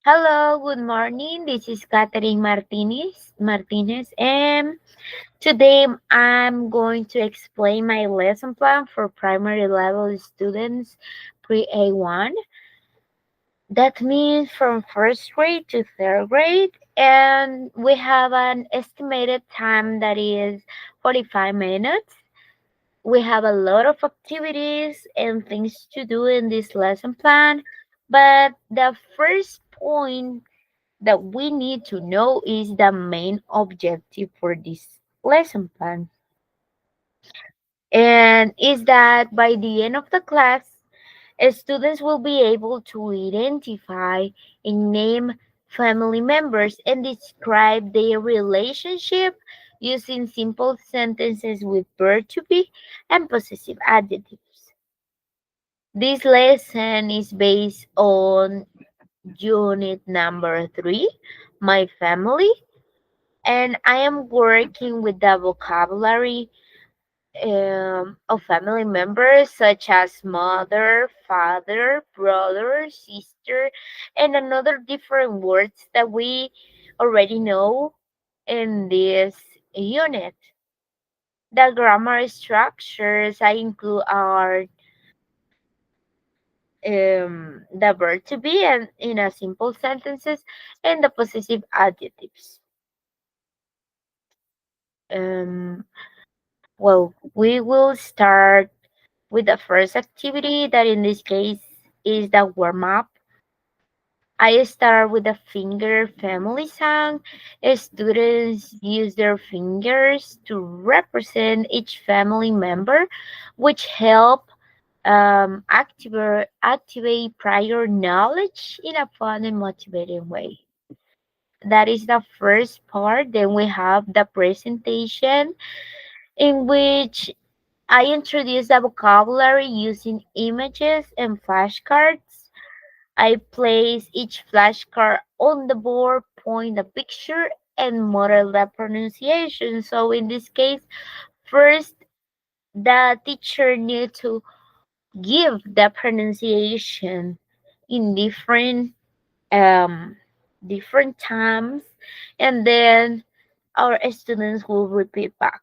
Hello, good morning. This is Catherine Martinez, and today I'm going to explain my lesson plan for primary level students pre-A1. That means from first grade to third grade, and we have an estimated time that is 45 minutes. We have a lot of activities and things to do in this lesson plan, but the first point that we need to know is the main objective for this lesson plan. And is that by the end of the class, students will be able to identify and name family members and describe their relationship using simple sentences with verb to be and possessive adjectives. This lesson is based on unit number 3, My Family, and I am working with the vocabulary of family members such as mother, father, brother, sister, and another different words that we already know in this unit. The grammar structures I include are the verb to be and in a simple sentences and the possessive adjectives. Um, we will start with the first activity that in this case is the warm up. I start with the finger family song. Students use their fingers to represent each family member, which help activate prior knowledge in a fun and motivating way. That is the first part. Then we have the presentation in which I introduce the vocabulary using images and flashcards. I place each flashcard on the board, point the picture, and model the pronunciation. So in this case, first the teacher need to give the pronunciation in um different times, and then our students will repeat back.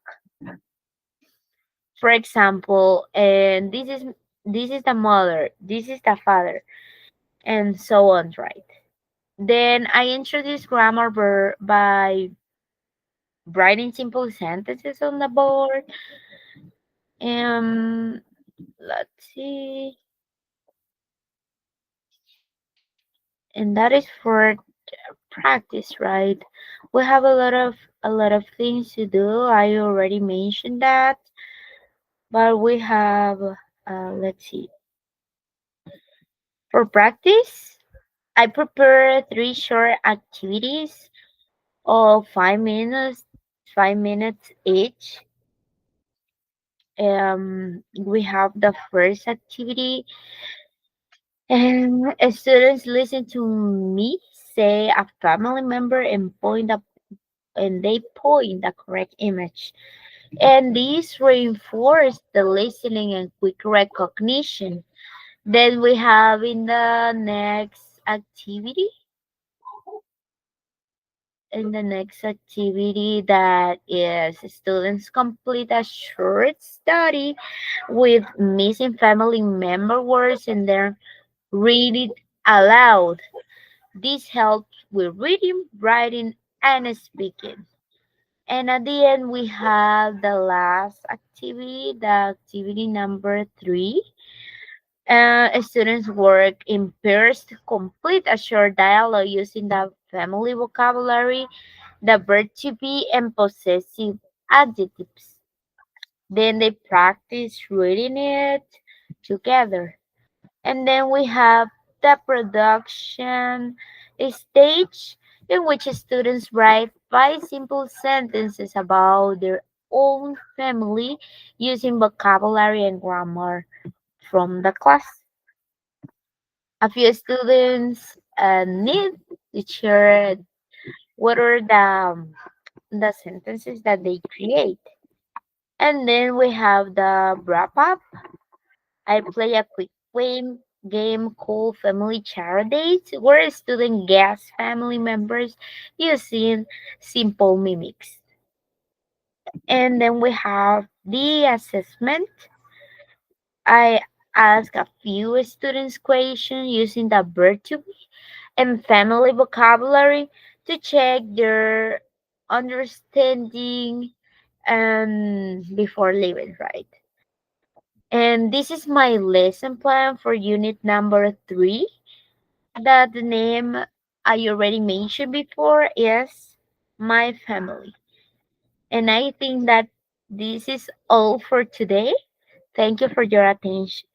For example, and this is the mother, this is the father, and so on, right? Then I introduce grammar by writing simple sentences on the board. And let's see, and that is for practice, right? We have a lot of things to do. I already mentioned that, but we have let's see. For practice, I prepare three short activities of 5 minutes each. We have the first activity, and students listen to me say a family member and they point the correct image. And these reinforce the listening and quick recognition. Then we have in the next activity that is students complete a short study with missing family member words and then read it aloud. This helps with reading, writing, and speaking. And at the end, we have the last activity, the activity number 3. Students work in pairs to complete a short dialogue using the family vocabulary, the verb to be, and possessive adjectives. Then they practice reading it together. And then we have the production stage in which students write 5 simple sentences about their own family using vocabulary and grammar from the class. A few students need to share what are the sentences that they create. And then we have the wrap up. I play a quick game game called Family Charities, where students guess family members using simple mimics. And then we have the assessment. I ask a few students questions using the verb to be and family vocabulary to check their understanding and before leaving, right? And this is my lesson plan for unit number 3. That the name I already mentioned before is My Family. And I think that this is all for today. Thank you for your attention.